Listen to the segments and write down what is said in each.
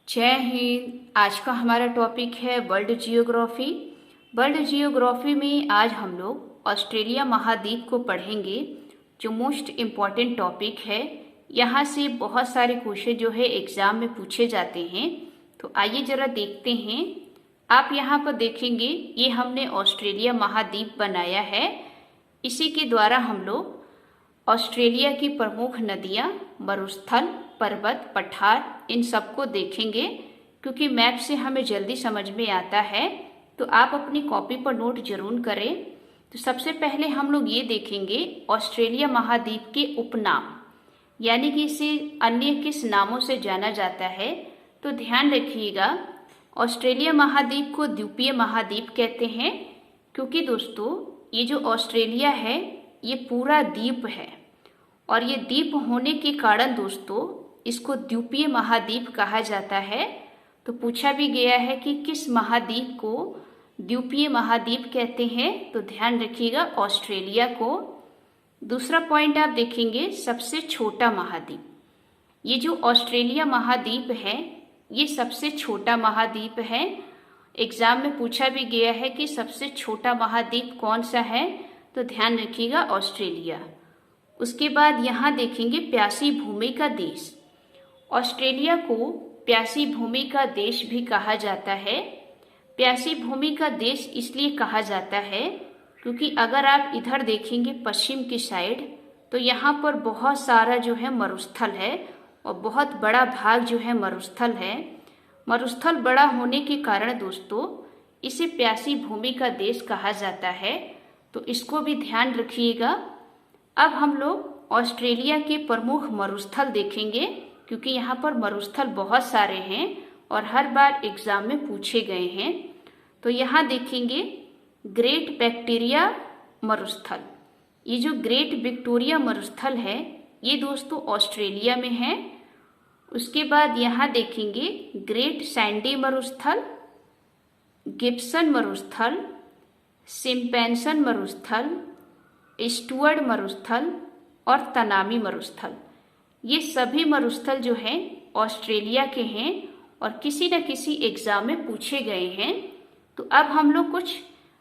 जय हिंद। आज का हमारा टॉपिक है वर्ल्ड जियोग्राफी। वर्ल्ड जियोग्राफी में आज हम लोग ऑस्ट्रेलिया महाद्वीप को पढ़ेंगे, जो मोस्ट इम्पॉर्टेंट टॉपिक है। यहाँ से बहुत सारे क्वेश्चन जो है एग्जाम में पूछे जाते हैं। तो आइए जरा देखते हैं। आप यहाँ पर देखेंगे, ये हमने ऑस्ट्रेलिया महाद्वीप बनाया है। इसी के द्वारा हम लोग ऑस्ट्रेलिया की प्रमुख नदियाँ, मरुस्थल, पर्वत, पठार, इन सबको देखेंगे। क्योंकि मैप से हमें जल्दी समझ में आता है, तो आप अपनी कॉपी पर नोट जरूर करें। तो सबसे पहले हम लोग ये देखेंगे ऑस्ट्रेलिया महाद्वीप के उपनाम, यानी कि इसे अन्य किस नामों से जाना जाता है। तो ध्यान रखिएगा, ऑस्ट्रेलिया महाद्वीप को द्वीपीय महाद्वीप कहते हैं, क्योंकि दोस्तों ये जो ऑस्ट्रेलिया है ये पूरा द्वीप है, और ये द्वीप होने के कारण दोस्तों इसको द्वीपीय महाद्वीप कहा जाता है। तो पूछा भी गया है कि किस महाद्वीप को द्वीपीय महाद्वीप कहते हैं, तो ध्यान रखिएगा ऑस्ट्रेलिया को। दूसरा पॉइंट आप देखेंगे, सबसे छोटा महाद्वीप। ये जो ऑस्ट्रेलिया महाद्वीप है ये सबसे छोटा महाद्वीप है। एग्जाम में पूछा भी गया है कि सबसे छोटा महाद्वीप कौन सा है, तो ध्यान रखिएगा ऑस्ट्रेलिया। उसके बाद यहाँ देखेंगे प्यासी भूमि का देश। ऑस्ट्रेलिया को प्यासी भूमि का देश भी कहा जाता है। प्यासी भूमि का देश इसलिए कहा जाता है क्योंकि अगर आप इधर देखेंगे पश्चिम की साइड, तो यहाँ पर बहुत सारा जो है मरुस्थल है, और बहुत बड़ा भाग जो है मरुस्थल है। मरुस्थल बड़ा होने के कारण दोस्तों इसे प्यासी भूमि का देश कहा जाता है। तो इसको भी ध्यान रखिएगा। अब हम लोग ऑस्ट्रेलिया के प्रमुख मरुस्थल देखेंगे, क्योंकि यहाँ पर मरुस्थल बहुत सारे हैं और हर बार एग्जाम में पूछे गए हैं। तो यहाँ देखेंगे ग्रेट बैक्टीरिया मरुस्थल। ये जो ग्रेट विक्टोरिया मरुस्थल है ये दोस्तों ऑस्ट्रेलिया में है। उसके बाद यहाँ देखेंगे ग्रेट सैंडी मरुस्थल, गिब्सन मरुस्थल, सिम्पेंसन मरुस्थल, स्टुअर्ट मरुस्थल और तनामी मरुस्थल। ये सभी मरुस्थल जो हैं ऑस्ट्रेलिया के हैं और किसी न किसी एग्जाम में पूछे गए हैं। तो अब हम लोग कुछ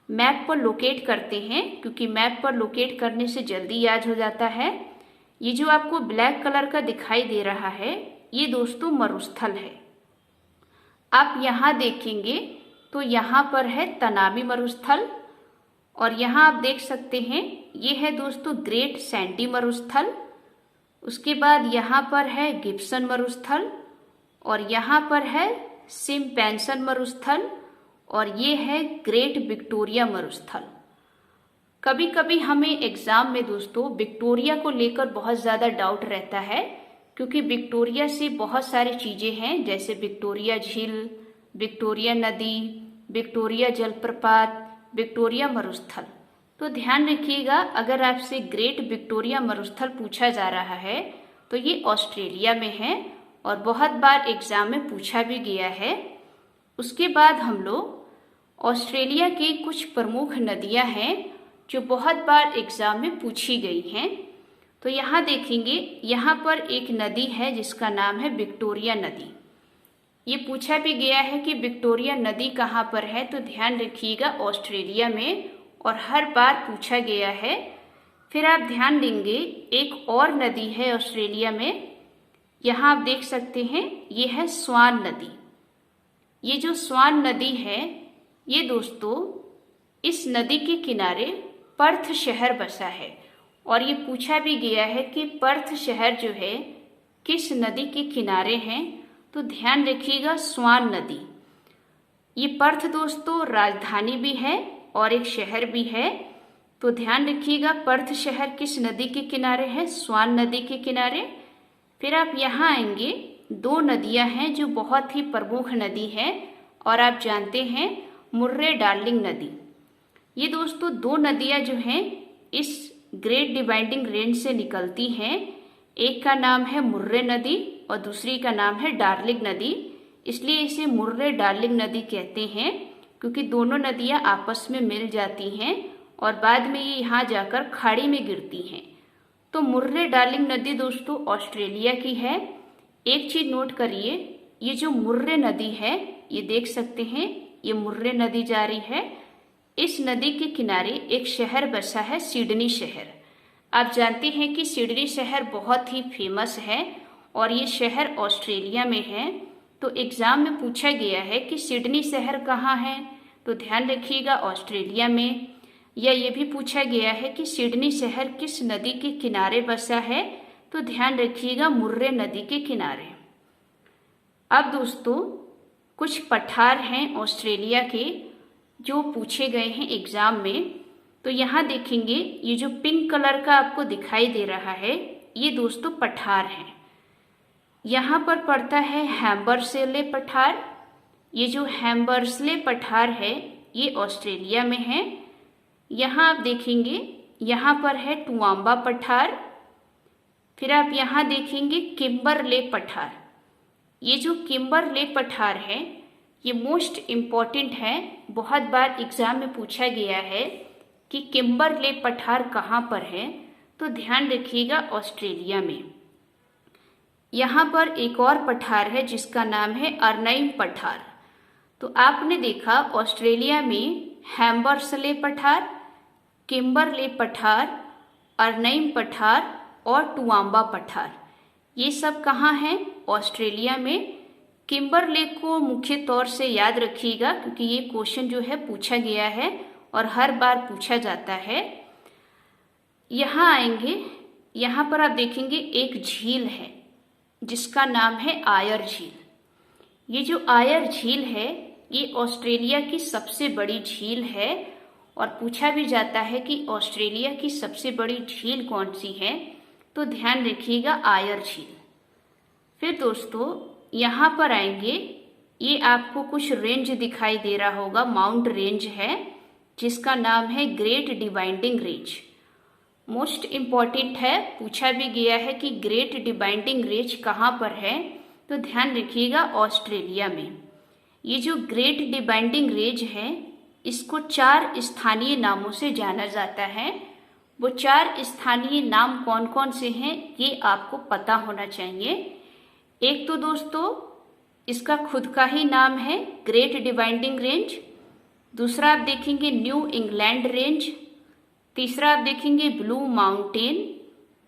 मैप पर लोकेट करते हैं, क्योंकि मैप पर लोकेट करने से जल्दी याद हो जाता है। ये जो आपको ब्लैक कलर का दिखाई दे रहा है ये दोस्तों मरुस्थल है। आप यहाँ देखेंगे तो यहाँ पर है तनामी मरुस्थल, और यहाँ आप देख सकते हैं ये है दोस्तों ग्रेट सैंडी मरुस्थल। उसके बाद यहाँ पर है गिब्सन मरुस्थल, और यहाँ पर है सिम्पेंसन मरुस्थल, और ये है ग्रेट विक्टोरिया मरुस्थल। कभी कभी हमें एग्जाम में दोस्तों विक्टोरिया को लेकर बहुत ज़्यादा डाउट रहता है, क्योंकि विक्टोरिया से बहुत सारी चीज़ें हैं, जैसे विक्टोरिया झील, विक्टोरिया नदी, विक्टोरिया जलप्रपात, विक्टोरिया मरुस्थल। तो ध्यान रखिएगा, अगर आपसे ग्रेट विक्टोरिया मरुस्थल पूछा जा रहा है तो ये ऑस्ट्रेलिया में है और बहुत बार एग्जाम में पूछा भी गया है। उसके बाद हम लोग ऑस्ट्रेलिया की कुछ प्रमुख नदियां हैं जो बहुत बार एग्जाम में पूछी गई हैं। तो यहाँ देखेंगे, यहाँ पर एक नदी है जिसका नाम है विक्टोरिया नदी। ये पूछा भी गया है कि विक्टोरिया नदी कहाँ पर है, तो ध्यान रखिएगा ऑस्ट्रेलिया में, और हर बार पूछा गया है। फिर आप ध्यान देंगे एक और नदी है ऑस्ट्रेलिया में, यहाँ आप देख सकते हैं ये है स्वान नदी। ये जो स्वान नदी है ये दोस्तों इस नदी के किनारे पर्थ शहर बसा है, और ये पूछा भी गया है कि पर्थ शहर जो है किस नदी के किनारे हैं, तो ध्यान रखिएगा स्वान नदी। ये पर्थ दोस्तों राजधानी भी है और एक शहर भी है। तो ध्यान रखिएगा पर्थ शहर किस नदी के किनारे है, स्वान नदी के किनारे। फिर आप यहाँ आएंगे, दो नदियाँ हैं जो बहुत ही प्रमुख नदी है, और आप जानते हैं मुर्रे डार्लिंग नदी। ये दोस्तों दो नदियाँ जो हैं इस ग्रेट डिवाइडिंग रेंज से निकलती हैं। एक का नाम है मुर्रे नदी और दूसरी का नाम है डार्लिंग नदी। इसलिए इसे मुर्रे डार्लिंग नदी कहते हैं, क्योंकि दोनों नदियां आपस में मिल जाती हैं और बाद में ये यहाँ जाकर खाड़ी में गिरती हैं। तो मुर्रे डार्लिंग नदी दोस्तों ऑस्ट्रेलिया की है। एक चीज नोट करिए, ये जो मुर्रे नदी है, ये देख सकते हैं, ये मुर्रे नदी जा रही है। इस नदी के किनारे एक शहर बसा है, सिडनी शहर। आप जानते हैं कि सिडनी शहर बहुत ही फेमस है और ये शहर ऑस्ट्रेलिया में है। तो एग्जाम में पूछा गया है कि सिडनी शहर कहाँ है, तो ध्यान रखिएगा ऑस्ट्रेलिया में। या ये भी पूछा गया है कि सिडनी शहर किस नदी के किनारे बसा है, तो ध्यान रखिएगा मुर्रे नदी के किनारे। अब दोस्तों कुछ पठार हैं ऑस्ट्रेलिया के जो पूछे गए हैं एग्जाम में। तो यहाँ देखेंगे, ये जो पिंक कलर का आपको दिखाई दे रहा है, ये दोस्तों पठार है। यहाँ पर पड़ता है हैम्बर्सले पठार। ये जो हैम्बर्सले पठार है ये ऑस्ट्रेलिया में है। यहाँ आप देखेंगे, यहाँ पर है टुआम्बा पठार। फिर आप यहाँ देखेंगे किम्बरले पठार। ये जो किम्बरले पठार है ये मोस्ट इम्पॉर्टेंट है, बहुत बार एग्जाम में पूछा गया है कि किम्बरले पठार कहाँ पर है, तो ध्यान रखिएगा ऑस्ट्रेलिया में। यहाँ पर एक और पठार है जिसका नाम है अर्नइम पठार। तो आपने देखा ऑस्ट्रेलिया में हैम्बर्सले पठार, किम्बरले पठार, अर्नइम पठार और टुआम्बा पठार, ये सब कहाँ हैं? ऑस्ट्रेलिया में। किम्बरले को मुख्य तौर से याद रखिएगा क्योंकि ये क्वेश्चन जो है पूछा गया है और हर बार पूछा जाता है। यहाँ आएंगे, यहाँ पर आप देखेंगे एक झील है जिसका नाम है आयर झील। ये जो आयर झील है ये ऑस्ट्रेलिया की सबसे बड़ी झील है और पूछा भी जाता है कि ऑस्ट्रेलिया की सबसे बड़ी झील कौन सी है, तो ध्यान रखिएगा आयर झील। फिर दोस्तों यहाँ पर आएंगे, ये आपको कुछ रेंज दिखाई दे रहा होगा, माउंट रेंज है जिसका नाम है great dividing range. Most important है, पूछा भी गया है कि ग्रेट डिवाइडिंग रेंज कहाँ पर है, तो ध्यान रखिएगा ऑस्ट्रेलिया में। ये जो ग्रेट डिवाइडिंग रेंज है इसको 4 स्थानीय नामों से जाना जाता है। वो 4 स्थानीय नाम कौन कौन से हैं ये आपको पता होना चाहिए। एक तो दोस्तों इसका खुद का ही नाम है ग्रेट डिवाइडिंग रेंज। दूसरा आप देखेंगे न्यू इंग्लैंड रेंज। तीसरा आप देखेंगे ब्लू माउंटेन।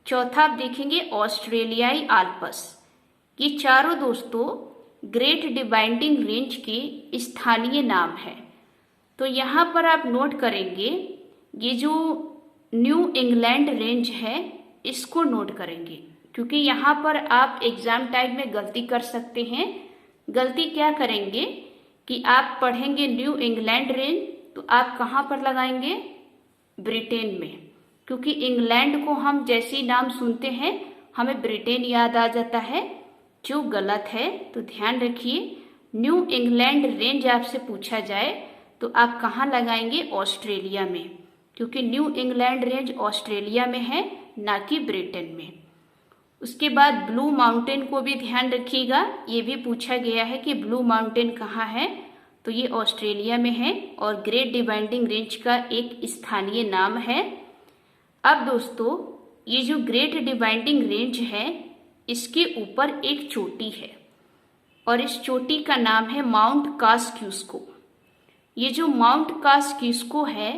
चौथा आप देखेंगे ऑस्ट्रेलियाई आल्प्स। ये चारों दोस्तों ग्रेट डिवाइडिंग रेंज के स्थानीय नाम है। तो यहाँ पर आप नोट करेंगे, ये जो न्यू इंग्लैंड रेंज है इसको नोट करेंगे क्योंकि यहाँ पर आप एग्जाम टाइम में गलती कर सकते हैं। गलती क्या करेंगे कि आप पढ़ेंगे न्यू इंग्लैंड रेंज तो आप कहाँ पर लगाएंगे? ब्रिटेन में, क्योंकि इंग्लैंड को हम जैसे नाम सुनते हैं हमें ब्रिटेन याद आ जाता है, जो गलत है। तो ध्यान रखिए, न्यू इंग्लैंड रेंज आपसे पूछा जाए तो आप कहाँ लगाएंगे? ऑस्ट्रेलिया में, क्योंकि न्यू इंग्लैंड रेंज ऑस्ट्रेलिया में है, ना कि ब्रिटेन में। उसके बाद ब्लू माउंटेन को भी ध्यान रखिएगा, ये भी पूछा गया है कि ब्लू माउंटेन कहाँ है, तो ये ऑस्ट्रेलिया में है और ग्रेट डिवाइडिंग रेंज का एक स्थानीय नाम है। अब दोस्तों ये जो ग्रेट डिवाइडिंग रेंज है इसके ऊपर एक चोटी है और इस चोटी का नाम है माउंट कास्क्यूस्को। ये जो माउंट कास्क्यूस्को है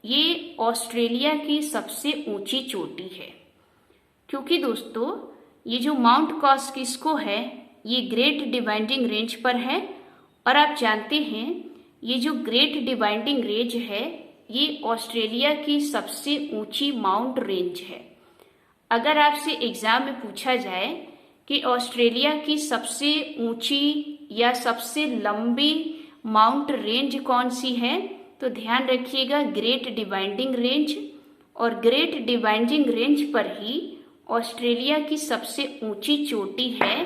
ये ऑस्ट्रेलिया की सबसे ऊंची चोटी है, क्योंकि दोस्तों ये जो माउंट कास्क्यूस्को है ये ग्रेट डिवाइडिंग रेंज पर है। और आप जानते हैं ये जो ग्रेट डिवाइडिंग रेंज है ये ऑस्ट्रेलिया की सबसे ऊंची माउंट रेंज है। अगर आपसे एग्जाम में पूछा जाए कि ऑस्ट्रेलिया की सबसे ऊंची या सबसे लंबी माउंट रेंज कौन सी है, तो ध्यान रखिएगा ग्रेट डिवाइडिंग रेंज। और ग्रेट डिवाइडिंग रेंज पर ही ऑस्ट्रेलिया की सबसे ऊंची चोटी है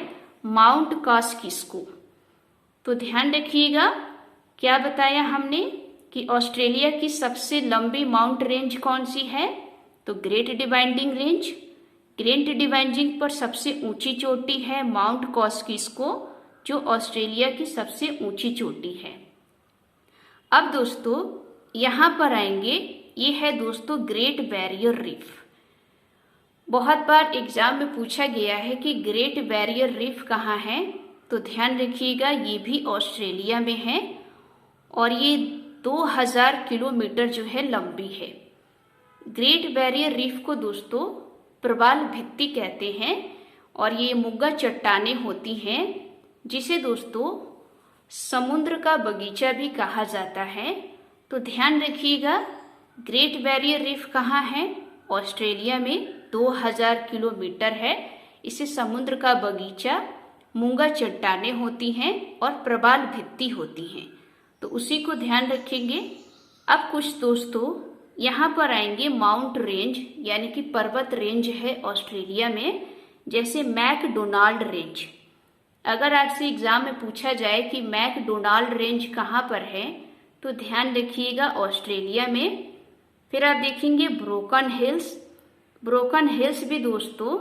माउंट कास्क्यूस्को। तो ध्यान रखिएगा, क्या बताया हमने कि ऑस्ट्रेलिया की सबसे लंबी माउंट रेंज कौन सी है, तो great dividing range. Great dividing पर सबसे ऊंची चोटी है माउंट कास्क्यूस्को, जो ऑस्ट्रेलिया की सबसे ऊंची चोटी है। अब दोस्तों यहाँ पर आएंगे, ये है दोस्तों ग्रेट बैरियर रीफ। बहुत बार एग्जाम में पूछा गया है कि ग्रेट बैरियर रीफ कहाँ है, तो ध्यान रखिएगा ये भी ऑस्ट्रेलिया में है और ये 2000 किलोमीटर जो है लंबी है। ग्रेट बैरियर रीफ को दोस्तों प्रवाल भित्ति कहते हैं और ये मुग्गा चट्टानें होती हैं जिसे दोस्तों समुद्र का बगीचा भी कहा जाता है। तो ध्यान रखिएगा ग्रेट बैरियर रीफ कहाँ है? ऑस्ट्रेलिया में 2000 किलोमीटर है। इसे समुद्र का बगीचा, मूंगा चट्टानें होती हैं और प्रवाल भित्ति होती हैं, तो उसी को ध्यान रखेंगे। अब कुछ दोस्तों यहाँ पर आएंगे माउंट रेंज, यानी कि पर्वत रेंज है ऑस्ट्रेलिया में, जैसे मैकडोनाल्ड रेंज। अगर आपसे एग्जाम में पूछा जाए कि मैकडोनाल्ड रेंज कहाँ पर है, तो ध्यान रखिएगा ऑस्ट्रेलिया में। फिर आप देखेंगे ब्रोकन हिल्स। ब्रोकन हिल्स भी दोस्तों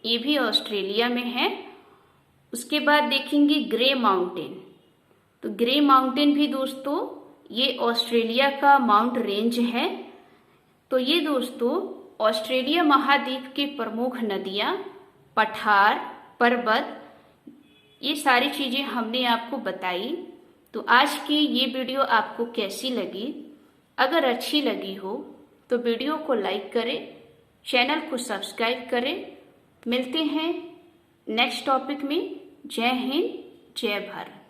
ये भी ऑस्ट्रेलिया में है। उसके बाद देखेंगे ग्रे माउंटेन। तो ग्रे माउंटेन भी दोस्तों ये ऑस्ट्रेलिया का माउंट रेंज है। तो ये दोस्तों ऑस्ट्रेलिया महाद्वीप की प्रमुख नदियाँ, पठार, पर्वत, ये सारी चीज़ें हमने आपको बताई। तो आज की ये वीडियो आपको कैसी लगी? अगर अच्छी लगी हो तो वीडियो को लाइक करें, चैनल को सब्सक्राइब करें। मिलते हैं नेक्स्ट टॉपिक में। जय हिंद, जय भारत।